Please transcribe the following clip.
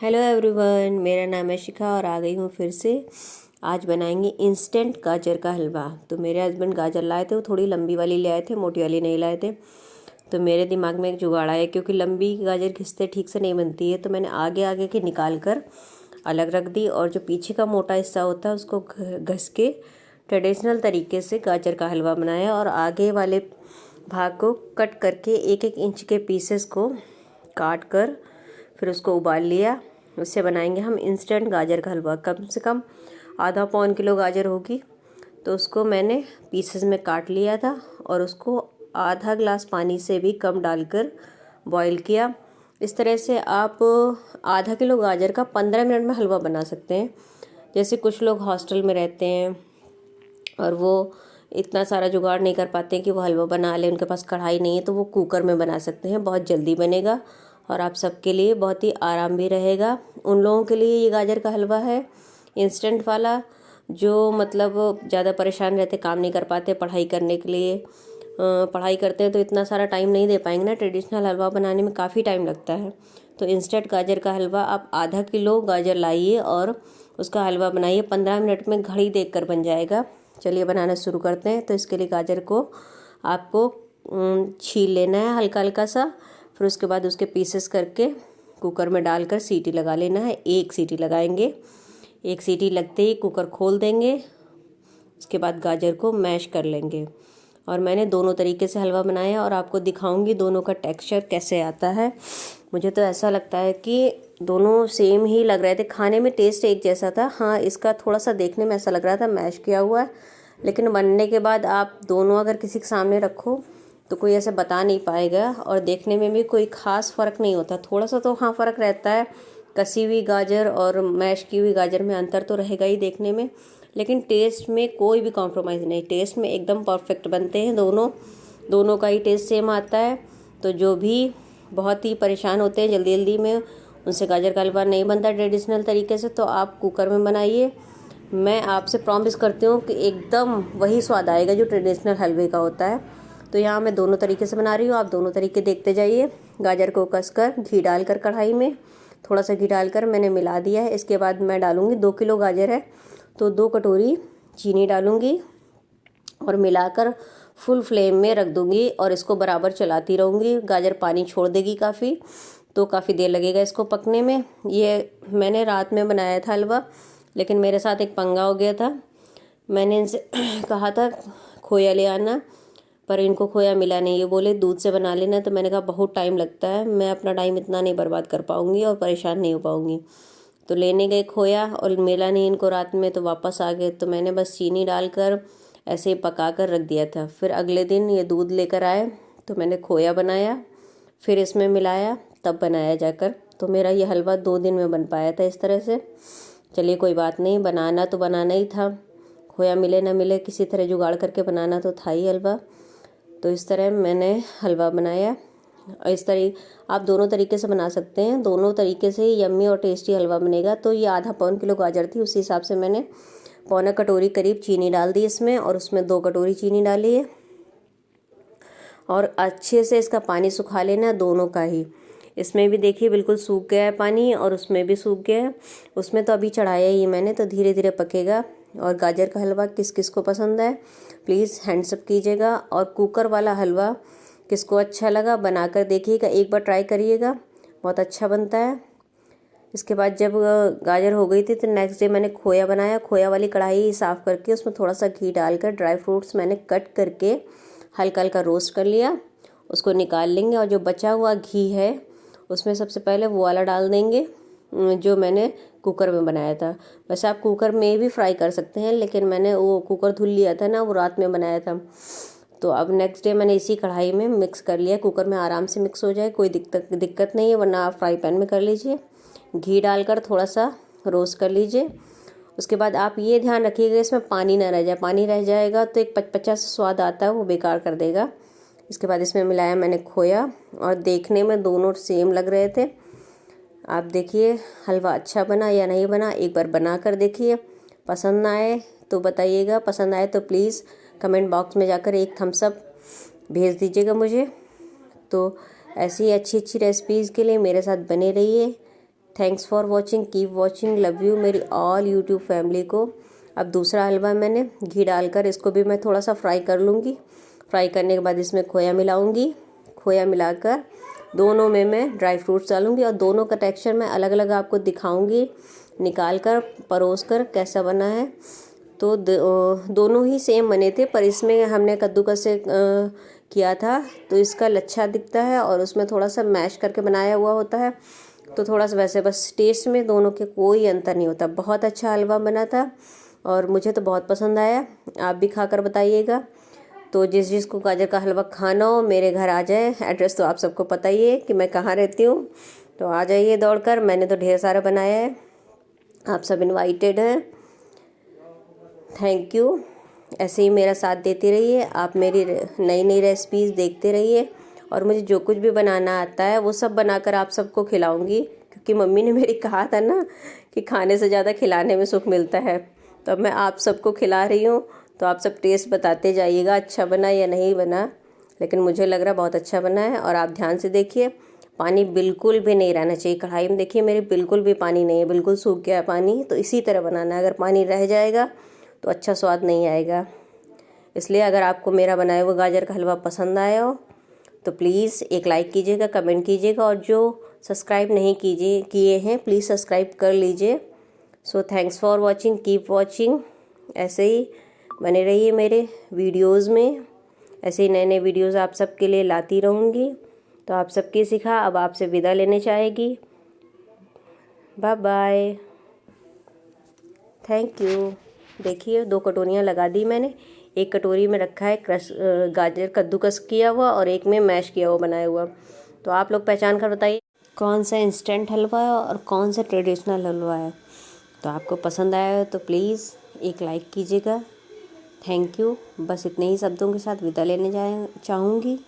Hello everyone, मेरा नाम है शिखा और आ गई हूँ फिर से। आज बनाएंगे इंस्टेंट गाजर का हलवा। तो मेरे हस्बैंड गाजर लाए थे, वो थोड़ी लंबी वाली ले आए थे, मोटी वाली नहीं लाए थे। तो मेरे दिमाग में एक जुगाड़ आया, क्योंकि लंबी गाजर घिसते ठीक से नहीं बनती है, तो मैंने आगे आगे की निकाल कर अलग रख दी और जो पीछे का मोटा हिस्सा होता है उसको घस के ट्रेडिशनल तरीके से गाजर का हलवा बनाया। और आगे वाले भाग को कट करके 1-1 इंच के पीसेस को काट कर फिर उसको उबाल लिया। उससे बनाएंगे हम इंस्टेंट गाजर का हलवा। कम से कम आधा पौन किलो गाजर होगी, तो उसको मैंने पीसेस में काट लिया था और उसको आधा ग्लास पानी से भी कम डालकर बॉईल किया। इस तरह से आप आधा किलो गाजर का 15 मिनट में हलवा बना सकते हैं। जैसे कुछ लोग हॉस्टल में रहते हैं और वो इतना सारा जुगाड़ नहीं कर पाते हैं कि वो हलवा बना लें, उनके पास कढ़ाई नहीं है, तो वो कुकर में बना सकते हैं। बहुत जल्दी बनेगा और आप सबके लिए बहुत ही आराम भी रहेगा। उन लोगों के लिए ये गाजर का हलवा है इंस्टेंट वाला, जो मतलब ज़्यादा परेशान रहते, काम नहीं कर पाते, पढ़ाई करने के लिए पढ़ाई करते हैं तो इतना सारा टाइम नहीं दे पाएंगे ना। ट्रेडिशनल हलवा बनाने में काफ़ी टाइम लगता है। तो इंस्टेंट गाजर का हलवा आप आधा किलो गाजर लाइए और उसका हलवा बनाइए। 15 मिनट में घड़ी देख कर बन जाएगा। चलिए बनाना शुरू करते हैं। तो इसके लिए गाजर को आपको छील लेना है हल्का हल्का सा। फिर उसके बाद उसके पीसेस करके कुकर में डालकर सीटी लगा लेना है। 1 सीटी लगाएंगे। 1 सीटी लगते ही कुकर खोल देंगे। उसके बाद गाजर को मैश कर लेंगे। और मैंने दोनों तरीके से हलवा बनाया और आपको दिखाऊंगी दोनों का टेक्सचर कैसे आता है। मुझे तो ऐसा लगता है कि दोनों सेम ही लग रहे थे, खाने में टेस्ट एक जैसा था। हाँ, इसका थोड़ा सा देखने में ऐसा लग रहा था मैश किया हुआ है, लेकिन बनने के बाद आप दोनों अगर किसी के सामने रखो तो कोई ऐसे बता नहीं पाएगा और देखने में भी कोई ख़ास फ़र्क नहीं होता। थोड़ा सा तो हाँ फ़र्क रहता है, कसी हुई गाजर और मैश की हुई गाजर में अंतर तो रहेगा ही देखने में, लेकिन टेस्ट में कोई भी कॉम्प्रोमाइज़ नहीं। टेस्ट में एकदम परफेक्ट बनते हैं दोनों का ही टेस्ट सेम आता है। तो जो भी बहुत ही परेशान होते हैं जल्दी जल्दी में, उनसे गाजर का हलवा नहीं बनता ट्रेडिशनल तरीके से, तो आप कुकर में बनाइए। मैं आपसे प्रॉमिस करती हूँ कि एकदम वही स्वाद आएगा जो ट्रेडिशनल हलवे का होता है। तो यहाँ मैं दोनों तरीके से बना रही हूँ, आप दोनों तरीके देखते जाइए। गाजर को कसकर घी डालकर कढ़ाई में थोड़ा सा घी डालकर मैंने मिला दिया है। इसके बाद मैं डालूँगी 2 किलो गाजर है तो 2 कटोरी चीनी डालूँगी और मिलाकर फुल फ्लेम में रख दूँगी और इसको बराबर चलाती रहूँगी। गाजर पानी छोड़ देगी काफ़ी, तो काफ़ी देर लगेगा इसको पकने में। ये मैंने रात में बनाया था हलवा, लेकिन मेरे साथ एक पंगा हो गया था। मैंने इनसे कहा था खोया ले आना, पर इनको खोया मिला नहीं। ये बोले दूध से बना लेना, तो मैंने कहा बहुत टाइम लगता है, मैं अपना टाइम इतना नहीं बर्बाद कर पाऊँगी और परेशान नहीं हो पाऊँगी। तो लेने गए खोया और मिला नहीं इनको रात में, तो वापस आ गए। तो मैंने बस चीनी डालकर ऐसे ही पका कर रख दिया था। फिर अगले दिन ये दूध लेकर आए तो मैंने खोया बनाया, फिर इसमें मिलाया, तब बनाया जाकर। तो मेरा ये हलवा 2 दिन में बन पाया था इस तरह से। चलिए कोई बात नहीं, बनाना तो बनाना ही था, खोया मिले ना मिले किसी तरह जुगाड़ करके बनाना तो था ही हलवा। तो इस तरह मैंने हलवा बनाया। इस तरह आप दोनों तरीके से बना सकते हैं, दोनों तरीके से यम्मी और टेस्टी हलवा बनेगा। तो ये आधा पौन किलो गाजर थी, उसी हिसाब से मैंने पौना कटोरी करीब चीनी डाल दी इसमें, और उसमें 2 कटोरी चीनी डाली है। और अच्छे से इसका पानी सुखा लेना दोनों का ही। इसमें भी देखिए बिल्कुल सूख गया है पानी और उसमें भी सूख गया है। उसमें तो अभी चढ़ाया ही मैंने, तो धीरे धीरे पकेगा। और गाजर का हलवा किस किस को पसंद है प्लीज़ हैंड्सअप कीजिएगा। और कुकर वाला हलवा किसको अच्छा लगा बनाकर देखिएगा, एक बार ट्राई करिएगा, बहुत अच्छा बनता है। इसके बाद जब गाजर हो गई थी तो नेक्स्ट डे मैंने खोया बनाया। खोया वाली कढ़ाई साफ़ करके उसमें थोड़ा सा घी डालकर ड्राई फ्रूट्स मैंने कट करके हल्का हल्का रोस्ट कर लिया। उसको निकाल लेंगे और जो बचा हुआ घी है उसमें सबसे पहले वो वाला डाल देंगे जो मैंने कुकर में बनाया था। वैसे आप कुकर में भी फ्राई कर सकते हैं, लेकिन मैंने वो कुकर धुल लिया था ना, वो रात में बनाया था। तो अब नेक्स्ट डे मैंने इसी कढ़ाई में मिक्स कर लिया। कुकर में आराम से मिक्स हो जाए, कोई दिक्कत नहीं है, वरना आप फ्राई पैन में कर लीजिए। घी डालकर थोड़ा सा रोस्ट कर लीजिए। उसके बाद आप ये ध्यान रखिएगा इसमें पानी ना रह जाए। पानी रह जाएगा तो एक पचपचा सा स्वाद आता है, वो बेकार कर देगा। इसके बाद इसमें मिलाया मैंने खोया और देखने में दोनों सेम लग रहे थे। आप देखिए हलवा अच्छा बना या नहीं बना, एक बार बना कर देखिए। पसंद ना आए तो बताइएगा, पसंद आए तो प्लीज़ कमेंट बॉक्स में जाकर एक थम्स अप भेज दीजिएगा मुझे। तो ऐसी अच्छी अच्छी रेसिपीज़ के लिए मेरे साथ बने रहिए। Thanks for watching, keep watching, love you मेरी ऑल यूट्यूब फैमिली को। अब दूसरा हलवा मैंने घी डालकर इसको भी मैं थोड़ा सा फ्राई कर लूँगी। फ्राई करने के बाद इसमें खोया मिलाऊँगी। खोया मिलाकर दोनों में मैं ड्राई फ्रूट्स डालूँगी और दोनों का टेक्सचर मैं अलग अलग आपको दिखाऊँगी, निकाल कर परोस कर कैसा बना है। तो दोनों ही सेम बने थे, पर इसमें हमने कद्दूकस से किया था तो इसका लच्छा दिखता है और उसमें थोड़ा सा मैश करके बनाया हुआ होता है, तो थोड़ा सा वैसे बस टेस्ट में दोनों के कोई अंतर नहीं होता। बहुत अच्छा हलवा बना था और मुझे तो बहुत पसंद आया। आप भी खाकर बताइएगा। तो जिसको गाजर का हलवा खाना हो मेरे घर आ जाए। एड्रेस तो आप सबको पता ही है कि मैं कहाँ रहती हूँ, तो आ जाइए दौड़कर। मैंने तो ढेर सारा बनाया है, आप सब इनवाइटेड हैं। Thank you. ऐसे ही मेरा साथ देते रहिए, आप मेरी नई नई रेसिपीज़ देखते रहिए और मुझे जो कुछ भी बनाना आता है वो सब बनाकर आप सबको खिलाऊंगी, क्योंकि मम्मी ने मेरी कहा था ना कि खाने से ज़्यादा खिलाने में सुख मिलता है। तो अब मैं आप सबको खिला रही हूँ, तो आप सब टेस्ट बताते जाइएगा अच्छा बना या नहीं बना, लेकिन मुझे लग रहा बहुत अच्छा बना है। और आप ध्यान से देखिए, पानी बिल्कुल भी नहीं रहना चाहिए कढ़ाई में। देखिए मेरे बिल्कुल भी पानी नहीं है, बिल्कुल सूख गया है पानी। तो इसी तरह बनाना है, अगर पानी रह जाएगा तो अच्छा स्वाद नहीं आएगा। इसलिए अगर आपको मेरा बनाया हुआ गाजर का हलवा पसंद आया हो तो प्लीज़ एक लाइक कीजिएगा, कमेंट कीजिएगा, और जो सब्सक्राइब नहीं किए हैं प्लीज़ सब्सक्राइब कर लीजिए। So thanks for watching, keep watching. ऐसे ही बने रहिए मेरे वीडियोस में, ऐसे ही नए नए वीडियोस आप सबके लिए लाती रहूँगी। तो आप सबकी सिखा अब आपसे विदा लेने चाहेगी। Bye bye, thank you. देखिए 2 कटोरियाँ लगा दी मैंने। एक कटोरी में रखा है गाजर कद्दूकस किया हुआ और एक में मैश किया हुआ बनाया हुआ। तो आप लोग पहचान कर बताइए कौन सा इंस्टेंट हलवा है और कौन सा ट्रेडिशनल हलवा है। तो आपको पसंद आया हो तो प्लीज़ एक लाइक कीजिएगा। Thank you. बस इतने ही शब्दों के साथ विदा लेने चाहूँगी।